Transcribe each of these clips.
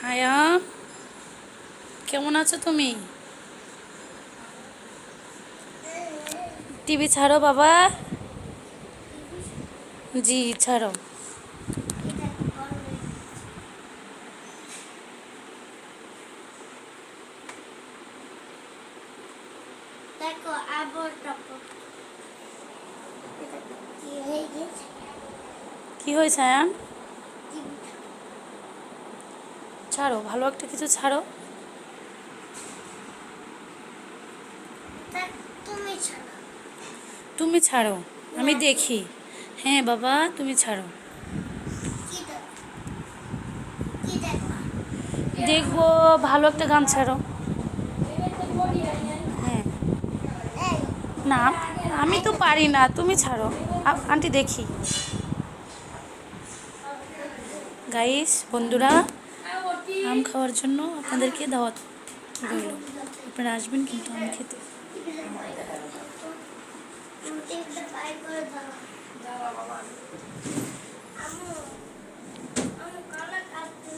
আয়ান, কেমন আছো তুমি? টিভি ছাড়ো বাবা। জি ছাড়ো। দেখো আবার টপক কি হয়ে গেছে। কি হয়েছে আয়ান? ছাড়ো, ভালো একটা কিছু ছাড়ো। তুমি ছাড়ো। তুমি ছাড়ো, আমি দেখি। হ্যাঁ বাবা, তুমি ছাড়ো। কি দেখো? দেখবো, ভালো একটা গান ছাড়ো। হ্যাঁ। এই না, আমি তো পারি না, তুমি ছাড়ো। আন্টি দেখি। গাইস, বন্ধুরা, আম খাওয়ার জন্য আপনাদেরকে দাওয়াত রইল। আপনারা আসবেন কিন্তু আম খেতে। একটা বাই করে দাও। আম্মু আম্মু কালা কাটতে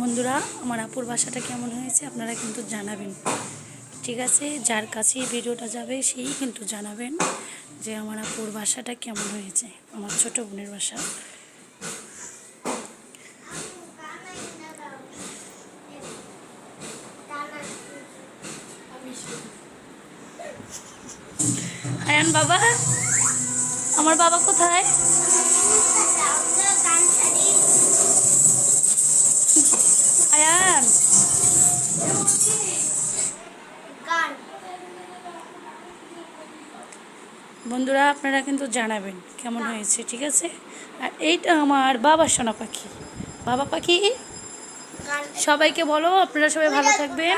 বন্ধুরা, আমার আপুর বাসাটা কেমন হয়েছে আপনারা কিন্তু জানাবেন, ঠিক আছে? যার কাছে এই ভিডিওটা যাবে সেই কিন্তু জানাবেন যে আমার আপুর বাসাটা কেমন হয়েছে, আমার ছোট বোনের বাসা। আয়ান বাবা, আমার বাবা কোথায়? আয়ান, বন্ধুরা আপনারা কিন্তু জানাবেন কেমন হয়েছে, ঠিক আছে? আর এইটা আমার বাবার সোনা পাখি, বাবা পাখি। সবাইকে বলো আপনারা সবাই ভালো থাকবেন।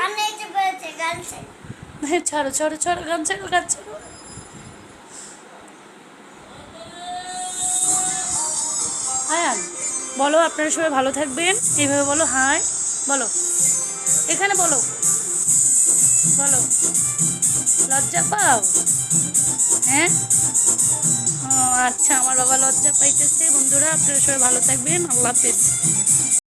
হ্যাঁ, ছাড়ো ছাড়ো ছাড়ো, গান ছাড়ো, গান ছাড়ো। আয়ান বলো আপনারা সবাই ভালো থাকবেন, এইভাবে বলো। হাই বলো, এখানে বলো, বলো। লজ্জা পাও? হ্যাঁ, ও আচ্ছা, আমার বাবা লজ্জা পাইতেছে। বন্ধুরা আপনারা সবাই ভালো থাকবেন, আল্লাহ হাফেজ।